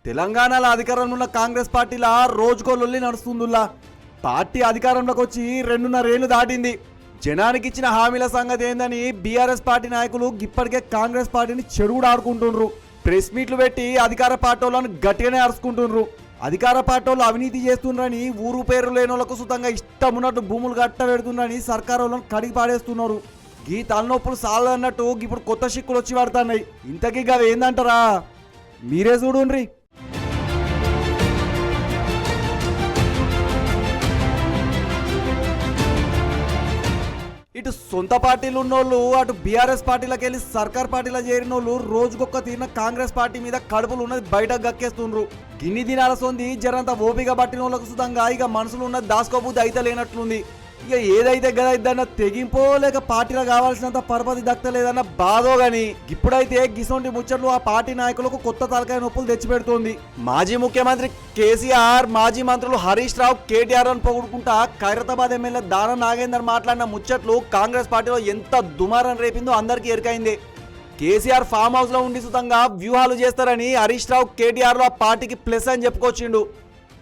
తెలంగాణలో అధికారంలో ఉన్న కాంగ్రెస్ పార్టీలా రోజుకో లొల్లి నడుస్తుందిలా. పార్టీ అధికారంలోకి వచ్చి 2.5 ఏళ్లు దాటింది. జనానికి ఇచ్చిన హామీల సంగతి ఏందని బీఆర్ఎస్ పార్టీ నాయకులు ఇప్పటికే కాంగ్రెస్ పార్టీని చెడుగుడు ఆడుకుంటుండ్రు. ప్రెస్ మీట్లు పెట్టి అధికార పార్టీ వాళ్ళను గట్టిగానే అరుచుకుంటుండ్రు. అధికార పార్టీ వాళ్ళు అవినీతి చేస్తుండ్రని, ఊరు పేరు లేని వాళ్ళకు సుతంగా ఇష్టం ఉన్నట్టు భూములు గట్ట పెడుతుండ్రని సర్కారు వాళ్ళని కడిగి పాడేస్తున్నారు. ఈ తలనొప్పులు సాలన్నట్టు ఇప్పుడు కొత్త సిక్కులు వచ్చి పడుతున్నాయి. ఇంతకీ అవి ఏందంటారా? మీరే చూడుండ్రి. ఇటు సొంత పార్టీలు ఉన్నోళ్ళు, అటు బీఆర్ఎస్ పార్టీలకు వెళ్ళి సర్కార్ పార్టీలో చేరిన వాళ్ళు రోజుకొక్క తీరిన కాంగ్రెస్ పార్టీ మీద కడుపులు ఉన్నది బయటకు గక్కేస్తుండ్రు. గిన్ని దినాల సొంది జరంత ఓపిక పట్టిన వాళ్ళకు సుతంగా ఇక మనసులో ఉన్నది దాసుకోబుద్ధి అయితే లేనట్లుంది. ఇక ఏదైతే గదైద్దన్న తెగింపో లేక పార్టీలో కావాల్సినంత పరపతి దక్కలేదన్న బాధో గాని ఇప్పుడైతే గిసొంటి ముచ్చట్లు ఆ పార్టీ నాయకులకు కొత్త తలకాయ నొప్పులు తెచ్చిపెడుతోంది. మాజీ ముఖ్యమంత్రి కేసీఆర్, మాజీ మంత్రులు హరీష్ రావు, కేటీఆర్ అని పొగుడుకుంటా ఖైరతాబాద్ ఎమ్మెల్యే దాన నాగేందర్ మాట్లాడిన ముచ్చట్లు కాంగ్రెస్ పార్టీలో ఎంత దుమారం రేపిందో అందరికీ ఎరికైంది. కేసీఆర్ ఫామ్ హౌస్ లో ఉండి సుతంగా వ్యూహాలు చేస్తారని హరీష్ రావు, కేటీఆర్ ఆ పార్టీకి ప్లస్ అని చెప్పుకొచ్చిండు.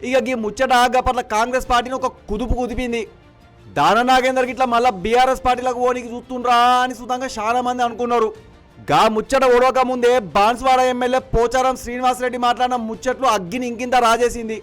ఇక ఈ ముచ్చట గప్పట్ల కాంగ్రెస్ పార్టీని ఒక కుదుపు కుదిపింది. దాన నాగేందర్ గిట్లా మళ్ళా బీఆర్ఎస్ పార్టీలకు ఓనికి చూస్తుండ్రా అని సుతంగా చాలా మంది అనుకున్నారు. గా ముచ్చట ఓడక ముందే బాన్స్వాడ ఎమ్మెల్యే పోచారం శ్రీనివాసరెడ్డి మాట్లాడిన ముచ్చట్లు అగ్గిని ఇంకింత రాజేసింది.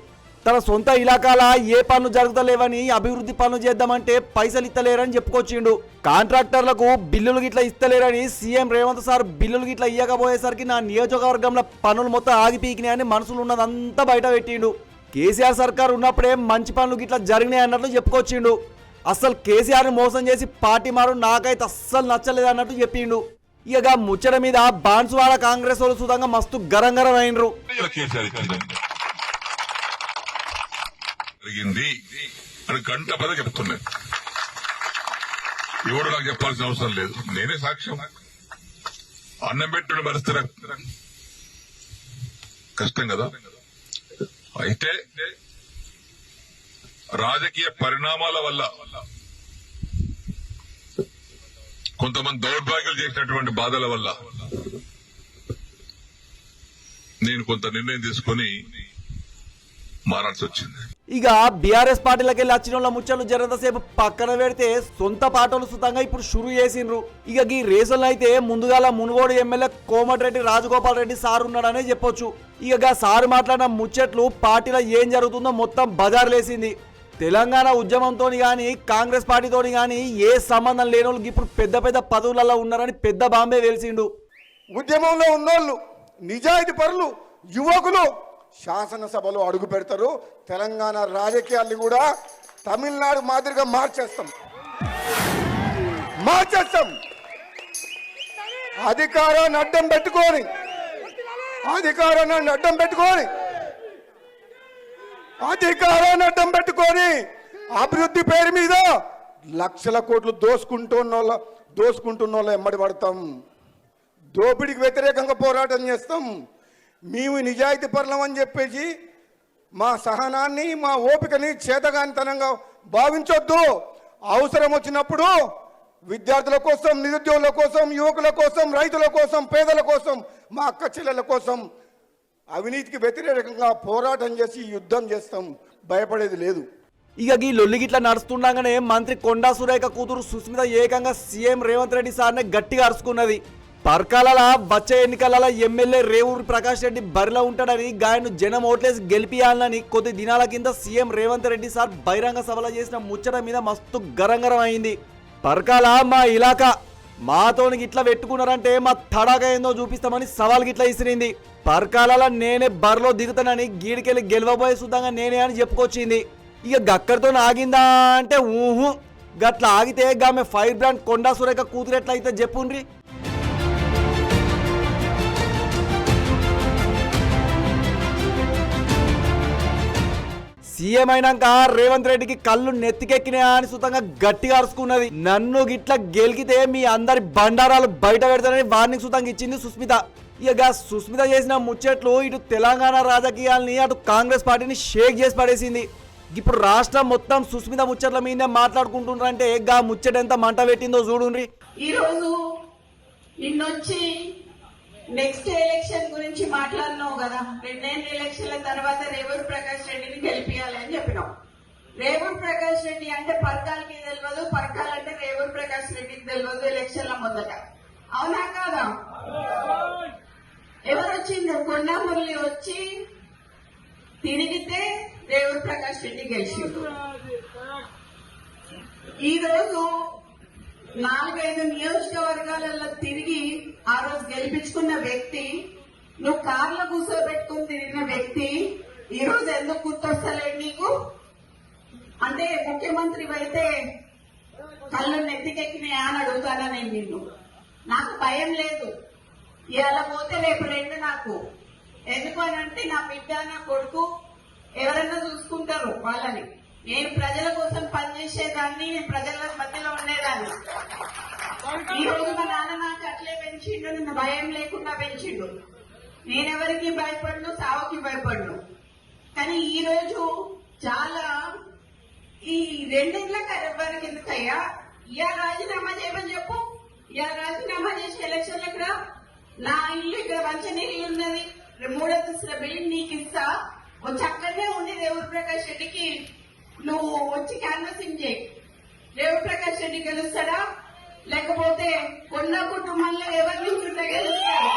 తన సొంత ఇలాకాల ఏ పనులు జరుగుతలేవని, అభివృద్ధి పనులు చేద్దామంటే పైసలు ఇస్తలేరని చెప్పుకొచ్చిండు. కాంట్రాక్టర్లకు బిల్లులు గిట్లా ఇస్తలేరని సీఎం రేవంత్ సార్ బిల్లులు గిట్లా ఇయ్యకపోయేసరికి నా నియోజకవర్గంలో పనులు మొత్తం ఆగిపీకినాయని మనసులో ఉన్నదంతా బయట పెట్టిండు. కేసీఆర్ సర్కార్ ఉన్నప్పుడే మంచి పనులు గిట్లా జరిగినాయి అన్నట్లు చెప్పుకొచ్చిండు. అస్సలు కేసీఆర్ని మోసం చేసి పార్టీ మారు నాకైతే అస్సలు నచ్చలేదు అన్నట్టు చెప్పిండు. ఇక ముచ్చట మీద బాన్సువాడ కాంగ్రెస్ వాళ్ళు సుతంగా మస్తు గరంగరం అయినరు. గంట పద చెప్తున్నా, ఎవడు నాకు చెప్పాల్సిన అవసరం లేదు, నేనే సాక్ష్యం. అన్నం పెట్టుడు పరిస్థితి కష్టం కదా. అయితే రాజకీయ పరిణామాల వల్ల కొంతమంది దౌర్భాగ్యాలు చేసినటువంటి బాధల వల్ల నేను కొంత నిర్ణయం తీసుకుని మారాల్సి వచ్చింది. ఇక బీఆర్ఎస్ పార్టీలకు వెళ్ళి వచ్చిన వాళ్ళ ముచ్చట్లు జరంతసేపు పక్కన పెడితే సొంత పార్టీలు సుతంగా ఇప్పుడు షురు చేసిండ్రు. ఇక ఈ రేసులను అయితే ముందుగాల మునుగోడు ఎమ్మెల్యే కోమటిరెడ్డి రాజగోపాల్ రెడ్డి సార్ ఉన్నాడనే చెప్పొచ్చు. ఇక సారు మాట్లాడిన ముచ్చట్లు పార్టీలో ఏం జరుగుతుందో మొత్తం బజార్లేసింది. తెలంగాణ ఉద్యమంతో గాని, కాంగ్రెస్ పార్టీతో గాని ఏ సంబంధం లేని వాళ్ళకి ఇప్పుడు పెద్ద పెద్ద పదవులలో ఉన్నారని పెద్ద బాంబే వెలిసిండు. ఉద్యమంలో ఉన్నోళ్ళు, నిజాయితీ పరులు, యువకులు శాసనసభలో అడుగు పెడతారు. తెలంగాణ రాజకీయాల్ని కూడా తమిళనాడు మాదిరిగా మార్చేస్తాం. అధికారాన్ని అడ్డం పెట్టుకొని అభివృద్ధి పేరు మీద లక్షల కోట్లు దోసుకుంటున్న ఎమ్మడి పడతాం. దోపిడికి వ్యతిరేకంగా పోరాటం చేస్తాం. మేము నిజాయితీ పరులం అని చెప్పేసి మా సహనాన్ని, మా ఓపికని చేతగానితనంగా భావించొద్దు. అవసరం వచ్చినప్పుడు విద్యార్థుల కోసం, నిరుద్యోగుల కోసం, యువకుల కోసం, రైతుల కోసం, పేదల కోసం, మా అక్క చెల్లెల కోసం అవినీతికి వ్యతిరేకంగా పోరాటం చేసి యుద్ధం చేస్తాం. భయపడేది లేదు. ఇక ఈ లొల్లిగిట్లా నడుస్తుండగానే మంత్రి కొండా సురేఖ కూతురు సుస్మిత ఏకంగా సీఎం రేవంత్ రెడ్డి సార్నే గట్టిగా అరుచుకున్నది. పర్కాల వచ్చే ఎన్నికల ఎమ్మెల్యే రేవూరి ప్రకాష్ రెడ్డి బరిలో ఉంటాడని, గాయను జనం ఓట్లేసి గెలిపియాలని కొద్ది దినాల కింద సీఎం రేవంత్ రెడ్డి సార్ బహిరంగ సభలో చేసిన ముచ్చట మీద మస్తు గరంగరం అయింది. పర్కాల మా ఇలాకా మాతోని గిట్లా పెట్టుకున్నారంటే మా తడాక ఏందో చూపిస్తామని సవాల్ గిట్లా ఇసిరింది. పర్కాలలో నేనే బరిలో దిగుతానని, గీడికెళ్ళి గెలవబోయే సుతంగా నేనే అని చెప్పుకొచ్చింది. ఇక గక్కడితో ఆగిందా అంటే ఊహు, గట్లా ఆగితే గామె ఫైర్ బ్రాండ్ కొండా సురేఖ కూతురు ఎట్లయితే చెప్పుండ్రి. సీఎం అయినాక రేవంత్ రెడ్డికి కళ్ళు నెత్తికెక్కినాయా అని సుతంగా గట్టిగా అరుచుకున్నది. నన్ను గిట్లా గెలికితే మీ అందరి బండారాలు బయట పెడతానని వార్నింగ్ సుతంగా ఇచ్చింది సుస్మిత. ఇక సుస్మిత చేసిన ముచ్చట్లు ఇటు తెలంగాణ రాజకీయాల్ని, అటు కాంగ్రెస్ పార్టీని షేక్ చేసి పడేసింది. ఇప్పుడు రాష్ట్రం మొత్తం సుస్మిత ముచ్చట్ల మీదే మాట్లాడుకుంటుండ్రంటే గా ముచ్చట ఎంత మంట పెట్టిందో చూడుండ్రి. ఈ రోజు నిన్నొచ్చి నెక్స్ట్ ఎలక్షన్ గురించి మాట్లాడినావు కదా, 2 ఎలక్షన్ల తర్వాత రేవూరు ప్రకాష్ రెడ్డిని గెలిపియాలి అని చెప్పినావు. రేవూరు ప్రకాష్ రెడ్డి అంటే పర్కాలకి తెలియదు, పర్కాల అంటే రేవూరు ప్రకాష్ రెడ్డికి తెలియదు ఎలక్షన్ల మొదట. అవునా కాదా? ఎవరు వచ్చిండ్రు? కొండా మురళి వచ్చి తిరిగితే రేవూరు ప్రకాష్ రెడ్డి గెలిచిండు. ఈ రోజు 4-5 నియోజకవర్గాలలో తిరిగి ఆ రోజు గెలిపించుకున్న వ్యక్తి, నువ్వు కార్లో కూర్చోబెట్టుకుని తిరిగిన వ్యక్తి ఈ రోజు ఎందుకు గుర్తొస్తలేడు నీకు? అంటే ముఖ్యమంత్రి అయితే కళ్ళు నెత్తికెక్కినాయా అని అడుగుతానా నేను నిన్ను? నాకు భయం లేదు. ఇవాళ పోతే రేపు 2 నాకు. ఎందుకు అని అంటే నా బిడ్డ నా కొడుకు ఎవరైనా చూసుకుంటారు వాళ్ళని. నేను ప్రజల కోసం పనిచేసేదాన్ని, నేను ప్రజల మధ్యలో ఉండేదాన్ని. ఈ రోజు మా నాన్న నాకు అట్లే పెంచిండు, నిన్ను భయం లేకుండా పెంచిండు. నేనెవరికి భయపడను, సావుకి భయపడను. కానీ ఈ రోజు చాలా ఈ 2 ఏళ్ళకి ఎవరికి ఎందుకయ్యా ఇవాళ రాజీనామా చేయమని చెప్పు. ఇవాళ రాజీనామా చేసి ఎలక్షన్లకు రా. నా ఇల్లు ఇక్కడ మంచినీళ్ళు ఉన్నది, 3 అంతస్తుల బిల్డింగ్ నీకు ఇస్తా. వచ్చి అక్కడనే ఉండి రేవూరు ప్రకాష్ రెడ్డికి నువ్వు వచ్చి క్యాన్వసింగ్ చేయి. రేవూరు ప్రకాష్ రెడ్డి గెలుస్తాడా లేకపోతే కొన్న కుటుంబంలో ఎవరి నుంచి గెలుస్తాడు?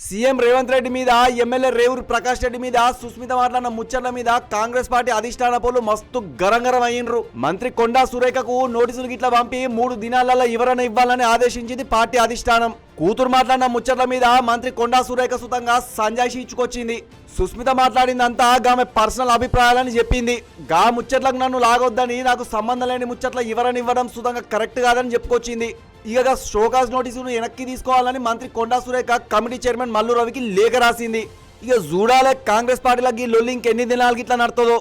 సీఎం రేవంత్ రెడ్డి మీద, ఎమ్మెల్యే రేవూరు ప్రకాష్ రెడ్డి మీద సుస్మిత మాట్లాడిన ముచ్చట్ల మీద కాంగ్రెస్ పార్టీ అధిష్టాన పోలు మస్తు గరంగరం అయ్యిండ్రు. మంత్రి కొండా సురేఖకు నోటీసులు గిట్లా పంపి 3 దినాలలో వివరణ ఇవ్వాలని ఆదేశించింది పార్టీ అధిష్టానం. కూతురు మాట్లాడిన ముచ్చట్ల మీద మంత్రి కొండా సురేఖ సుతంగా సంజాయిషి ఇచ్చుకొచ్చింది. సుస్మిత మాట్లాడిందంతా ఆమె పర్సనల్ అభిప్రాయాలని చెప్పింది. గా ముచ్చట్లకు నన్ను లాగొద్దని, నాకు సంబంధం లేని ముచ్చట్ల వివరణ ఇవ్వడం సుతంగా కరెక్ట్ కాదని చెప్పుకొచ్చింది. ఇక షోకాజ్ నోటీసును వెనక్కి తీసుకోవాలని మంత్రి కొండా సురేఖ కమిటీ చైర్మన్ మల్లు రవికి లేఖ రాసింది. ఇక చూడాలే కాంగ్రెస్ పార్టీలకి లొల్లి ఇంకెన్ని దినాలకి ఇట్లా నడుతుందో.